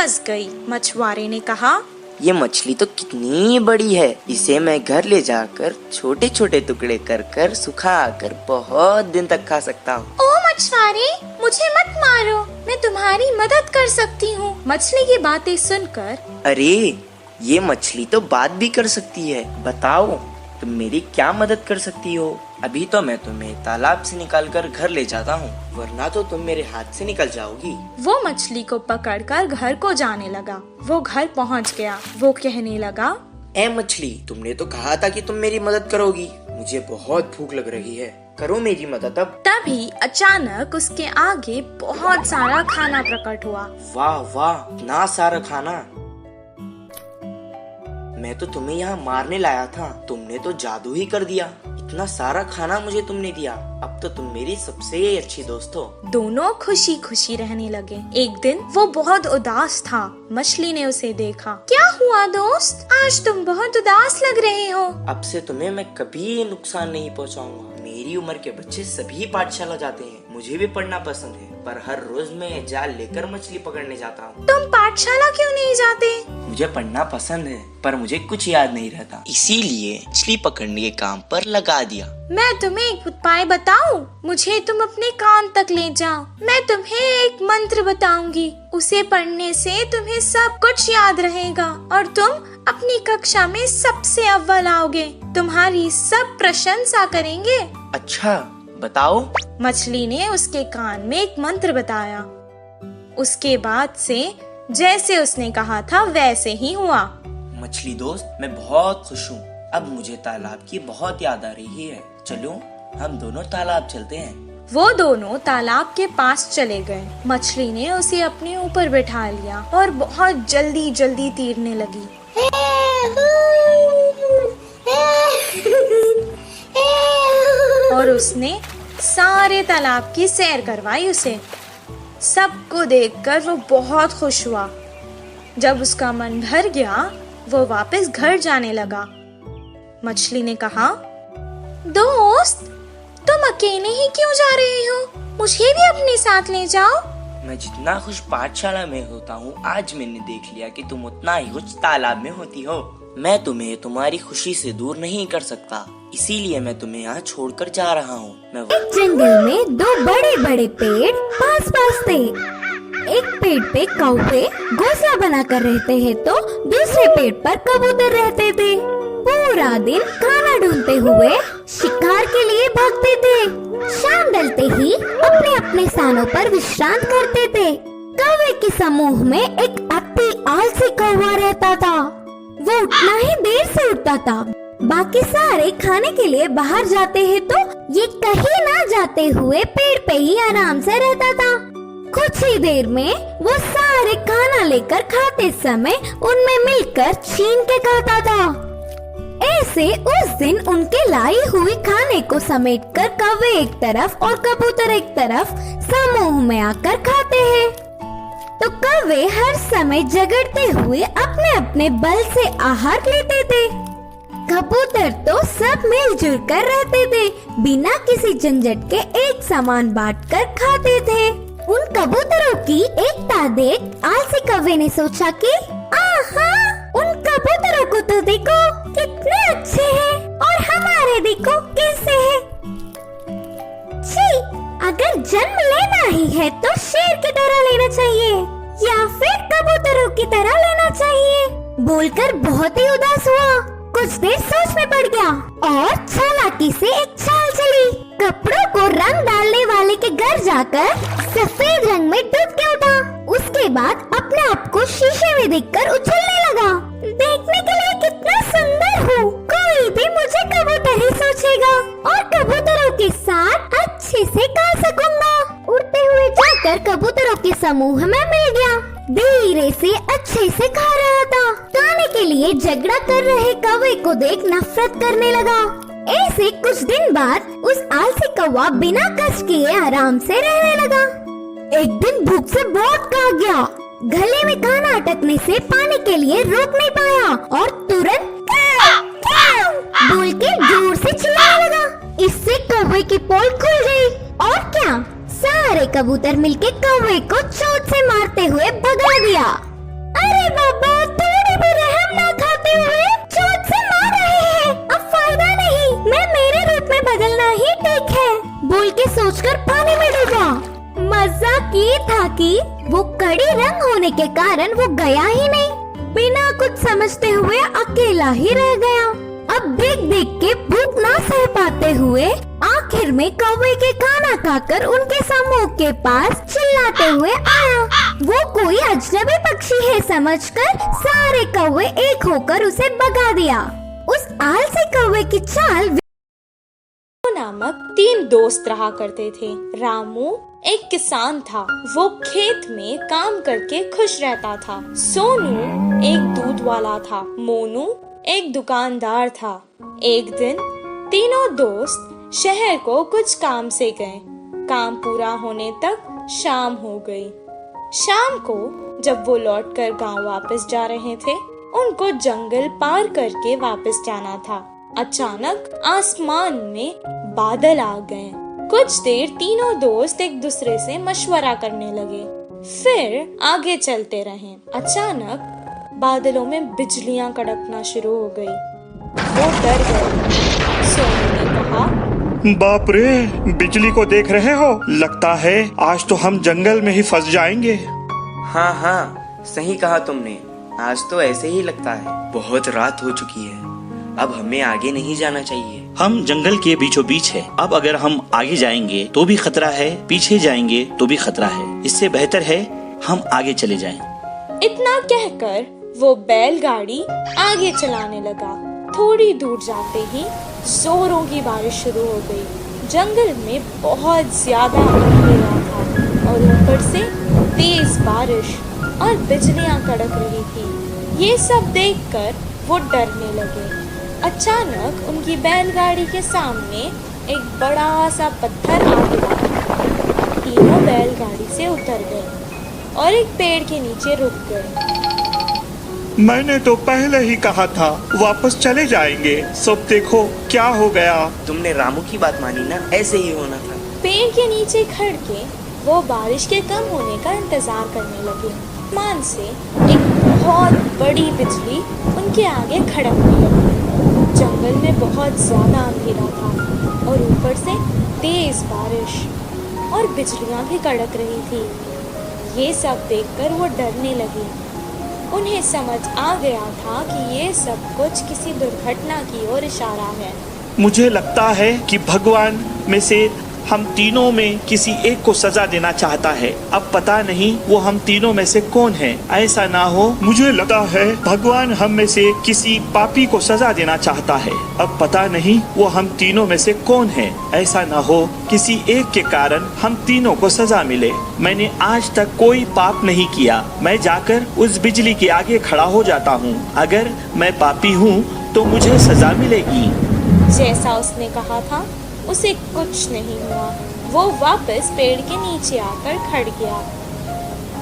फंस गई। मछुआरे ने कहा, ये मछली तो कितनी बड़ी है, इसे मैं घर ले जाकर छोटे छोटे टुकड़े कर कर सुखा कर बहुत दिन तक खा सकता हूँ। ओ मछुआरे, मुझे मत मारो, मैं तुम्हारी मदद कर सकती हूँ। मछली की बातें सुनकर, अरे ये मछली तो बात भी कर सकती है, बताओ तुम मेरी क्या मदद कर सकती हो? अभी तो मैं तुम्हें तालाब से निकालकर घर ले जाता हूँ, वरना तो तुम मेरे हाथ से निकल जाओगी। वो मछली को पकड़कर घर को जाने लगा। वो घर पहुँच गया। वो कहने लगा, ए मछली, तुमने तो कहा था कि तुम मेरी मदद करोगी, मुझे बहुत भूख लग रही है, करो मेरी मदद अब। तभी अचानक उसके आगे बहुत सारा खाना प्रकट हुआ। वाह वाह, इतना सारा खाना! मैं तो तुम्हें यहाँ मारने लाया था, तुमने तो जादू ही कर दिया। इतना सारा खाना मुझे तुमने दिया, अब तो तुम मेरी सबसे अच्छी दोस्त हो। दोनों खुशी खुशी रहने लगे। एक दिन वो बहुत उदास था। मछली ने उसे देखा। क्या हुआ दोस्त, आज तुम बहुत उदास लग रहे हो। अब से तुम्हें मैं कभी नुकसान नहीं पहुँचाऊंगा। मेरी उम्र के बच्चे सभी पाठशाला जाते हैं, मुझे भी पढ़ना पसंद है, पर हर रोज मैं जाल लेकर मछली पकड़ने जाता हूँ। तुम पाठशाला क्यों नहीं जाते? मुझे पढ़ना पसंद है, पर मुझे कुछ याद नहीं रहता, इसीलिए मछली पकड़ने के काम पर लगा दिया। मैं तुम्हें एक उपाय बताऊं? मुझे तुम अपने कान तक ले जाओ। मैं तुम्हें एक मंत्र बताऊंगी, उसे पढ़ने से तुम्हें सब कुछ याद रहेगा और तुम अपनी कक्षा में सबसे अव्वल आओगे। तुम्हारी सब प्रशंसा करेंगे। अच्छा बताओ। मछली ने उसके कान में एक मंत्र बताया। उसके बाद से जैसे उसने कहा था वैसे ही हुआ। मछली दोस्त, मैं बहुत खुश हूँ। अब मुझे तालाब की बहुत याद आ रही है, चलो हम दोनों तालाब चलते हैं। वो दोनों तालाब के पास चले गए। मछली ने उसे अपने ऊपर बैठा लिया और बहुत जल्दी जल्दी तैरने लगी। और उसने सारे तालाब की सैर करवाई उसे। सबको देखकर वो बहुत खुश हुआ। जब उसका मन भर गया, वो वापस घर जाने लगा। मछली ने कहा, दोस्त, तुम अकेले ही क्यों जा रहे हो? मुझे भी अपने साथ ले जाओ। मैं जितना खुश पाठशाला में होता हूँ, आज मैंने देख लिया कि तुम उतना ही खुश तालाब में होती हो। मैं तुम्हें तुम्हारी खुशी से दूर नहीं कर सकता, इसीलिए मैं तुम्हें यहाँ छोड़कर जा रहा हूँ। एक जंगल में दो बड़े बड़े पेड़ पास पास थे। एक पेड़ पे कौवे घोंसला बनाकर रहते हैं तो दूसरे पेड़ पर कबूतर रहते थे। पूरा दिन खाना ढूंढते हुए शिकार के लिए भागते थे। शाम ढलते ही अपने अपने स्थानों पर विश्राम करते थे। कौवे के समूह में एक अति आलसी कौवा रहता था। वो उठना ही देर से उठता था। बाकी सारे खाने के लिए बाहर जाते हैं तो ये कहीं ना जाते हुए पेड़ पे ही आराम से रहता था। कुछ ही देर में वो सारे खाना लेकर खाते समय उनमें मिलकर छीन के खाता था। ऐसे उस दिन उनके लाई हुई खाने को समेटकर कौवे एक तरफ और कबूतर एक तरफ समूह में आकर खाते हैं। तो कौवे हर समय झगड़ते हुए अपने अपने बल से आहार लेते थे। कबूतर तो सब मिलजुल कर रहते थे, बिना किसी झंझट के एक सामान बांटकर खाते थे। उन कबूतरों की एकता देख आलसी कौवे ने सोचा कि आहा, उन कबूतरों को तो देखो कितने अच्छे हैं और हमारे देखो कैसे हैं। छी, अगर जन्म लेना ही है तो शेर की तरह लेना चाहिए या फिर कबूतरों की तरह लेना चाहिए। बोलकर बहुत ही उदास हुआ। कुछ देर सोच में पड़ गया और चालाकी से एक चाल चली। कपड़ों को रंग डालने वाले के घर जाकर सफेद रंग में डूब के उठा। उसके बाद अपने आप को शीशे में देखकर उछलने लगा। देखने के लिए कितना सुंदर हूँ, कोई भी मुझे कबूतर ही सोचेगा और कबूतरों के साथ अच्छे से गा सकूंगा। उड़ते हुए जाकर कबूतरों के समूह में मिल गया। धीरे से अच्छे से खा रहा था। खाने के लिए झगड़ा कर रहे कौवे को देख नफरत करने लगा। ऐसे कुछ दिन बाद उस आलसी कौवा बिना कष्ट किए आराम से रहने लगा। एक दिन भूख से बहुत खा गया। गले में खाना अटकने से पानी के लिए रोक नहीं पाया और तुरंत बोल के जोर से चिल्लाने लगा। इससे कौवे की पोल खुल गई और क्या, सारे कबूतर मिलके कौवे को चोट से मारते हुए भगा दिया। बाकी वो कड़ी रंग होने के कारण वो गया ही नहीं। बिना कुछ समझते हुए अकेला ही रह गया। अब देख देख के भूख ना सह पाते हुए आखिर में कौवे के खाना खाकर उनके समूह के पास चिल्लाते हुए आया। वो कोई अजनबी पक्षी है समझकर सारे कौवे एक होकर उसे भगा दिया। उस आलसी कौवे की चाल नामक 3 दोस्त रहा करते थे। रामू एक किसान था, वो खेत में काम करके खुश रहता था। सोनू एक दूध वाला था। मोनू एक दुकानदार था। एक दिन तीनों दोस्त शहर को कुछ काम से गए। काम पूरा होने तक शाम हो गई। शाम को जब वो लौटकर गांव वापस जा रहे थे, उनको जंगल पार करके वापस जाना था। अचानक आसमान में बादल आ गए। कुछ देर तीनों दोस्त एक दूसरे से मशवरा करने लगे, फिर आगे चलते रहे। अचानक बादलों में बिजलियां कड़कना शुरू हो गई। वो डर गए। सोनू ने कहा, बाप रे, बिजली को देख रहे हो? लगता है आज तो हम जंगल में ही फंस जाएंगे। हाँ हाँ, सही कहा तुमने। आज तो ऐसे ही लगता है। बहुत रात हो चुकी है, अब हमें आगे नहीं जाना चाहिए। हम जंगल के बीचों बीच है। अब अगर हम आगे जाएंगे तो भी खतरा है, पीछे जाएंगे तो भी खतरा है। इससे बेहतर है हम आगे चले जाएं। इतना कहकर वो बैलगाड़ी आगे चलाने लगा। थोड़ी दूर जाते ही जोरों की बारिश शुरू हो गई। जंगल में बहुत ज्यादा अंधेरा था और ऊपर से तेज बारिश और बिजलियां कड़क रही थी। ये सब देखकर वो डरने लगे। अचानक उनकी बैलगाड़ी के सामने एक बड़ा सा पत्थर आ गिरा। तीनों बैलगाड़ी से उतर गए और एक पेड़ के नीचे रुक गए। मैंने तो पहले ही कहा था वापस चले जाएंगे। सब देखो क्या हो गया। तुमने रामू की बात मानी ना, ऐसे ही होना था। पेड़ के नीचे खड़ के वो बारिश के कम होने का इंतजार करने लगे। आसमान से एक बहुत बड़ी बिजली उनके आगे खड़कने लगी। जंगल में बहुत ज्यादा अंधेरा था और ऊपर से तेज बारिश और बिजलियां भी कड़क रही थी। ये सब देखकर वो डरने लगी। उन्हें समझ आ गया था कि ये सब कुछ किसी दुर्घटना की ओर इशारा है। मुझे लगता है कि भगवान में से हम तीनों में किसी एक को सजा देना चाहता है। अब पता नहीं वो हम तीनों में से कौन है। ऐसा ना हो, मुझे लगता है भगवान हम में से किसी पापी को सजा देना चाहता है। अब पता नहीं वो हम तीनों में से कौन है। ऐसा ना हो किसी एक के कारण हम तीनों को सजा मिले। मैंने आज तक कोई पाप नहीं किया। मैं जाकर उस बिजली के आगे खड़ा हो जाता हूँ। अगर मैं पापी हूँ तो मुझे सजा मिलेगी। जैसा उसने कहा था उसे कुछ नहीं हुआ। वो वापस पेड़ के नीचे आकर खड़ गया।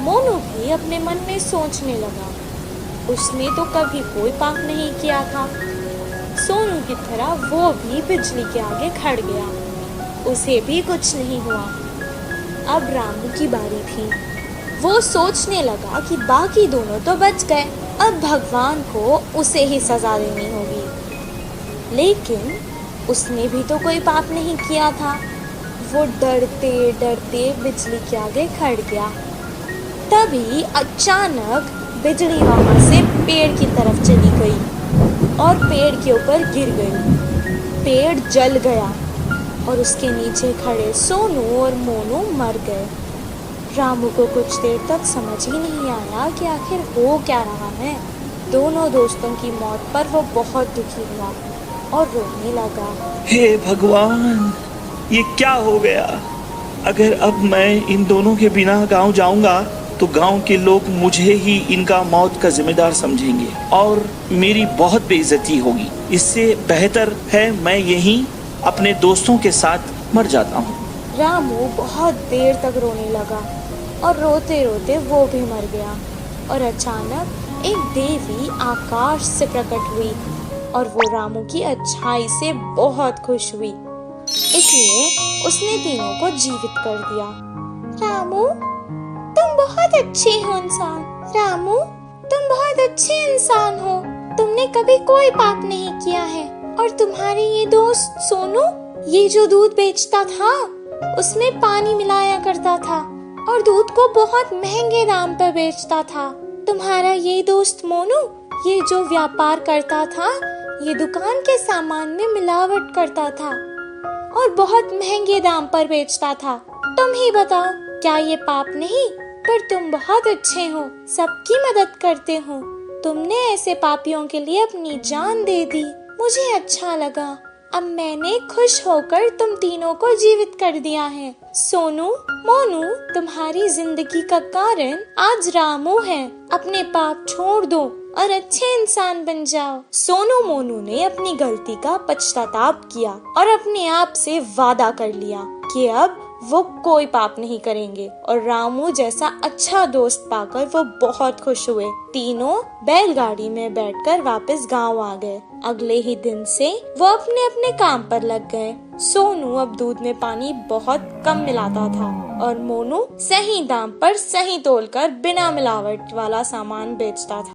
मोनू भी अपने मन में सोचने लगा, उसने तो कभी कोई पाप नहीं किया था। सोनू की तरह वो भी बिजली के आगे खड़ गया, उसे भी कुछ नहीं हुआ। अब रामू की बारी थी। वो सोचने लगा कि बाकी दोनों तो बच गए, अब भगवान को उसे ही सजा देनी होगी। लेकिन उसने भी तो कोई पाप नहीं किया था। वो डरते डरते बिजली के आगे खड़ गया। तभी अचानक बिजली वहां से पेड़ की तरफ चली गई और पेड़ के ऊपर गिर गई। पेड़ जल गया और उसके नीचे खड़े सोनू और मोनू मर गए। रामू को कुछ देर तक समझ ही नहीं आया कि आखिर हो क्या रहा है। दोनों दोस्तों की मौत पर वो बहुत दुखी हुआ और रोने लगा। हे भगवान, ये क्या हो गया? अगर अब मैं इन दोनों के बिना गांव जाऊंगा तो गांव के लोग मुझे ही इनका मौत का जिम्मेदार समझेंगे और मेरी बहुत बेइज्जती होगी। इससे बेहतर है मैं यहीं अपने दोस्तों के साथ मर जाता हूँ। रामू बहुत देर तक रोने लगा और रोते रोते वो भी मर गया। और अचानक एक देवी आकाश से प्रकट हुई और वो रामू की अच्छाई से बहुत खुश हुई, इसलिए उसने तीनों को जीवित कर दिया। रामू, तुम बहुत अच्छे हो इंसान। रामू, तुम बहुत अच्छे इंसान हो। तुमने कभी कोई पाप नहीं किया है। और तुम्हारे ये दोस्त सोनू, ये जो दूध बेचता था उसमें पानी मिलाया करता था और दूध को बहुत महंगे दाम पर बेचता था। तुम्हारा ये दोस्त मोनू, ये जो व्यापार करता था, ये दुकान के सामान में मिलावट करता था और बहुत महंगे दाम पर बेचता था। तुम ही बताओ, क्या ये पाप नहीं? पर तुम बहुत अच्छे हो, सबकी मदद करते हो। तुमने ऐसे पापियों के लिए अपनी जान दे दी। मुझे अच्छा लगा। अब मैंने खुश होकर तुम तीनों को जीवित कर दिया है। सोनू, मोनू, तुम्हारी जिंदगी का कारण आज रामू है। अपने पाप छोड़ दो और अच्छे इंसान बन जाओ। सोनू मोनू ने अपनी गलती का पश्चाताप किया और अपने आप से वादा कर लिया कि अब वो कोई पाप नहीं करेंगे, और रामू जैसा अच्छा दोस्त पाकर वो बहुत खुश हुए। तीनों बैलगाड़ी में बैठकर वापस गांव आ गए। अगले ही दिन से वो अपने अपने काम पर लग गए। सोनू अब दूध में पानी बहुत कम मिलाता था और मोनू सही दाम पर सही तोलकर बिना मिलावट वाला सामान बेचता था।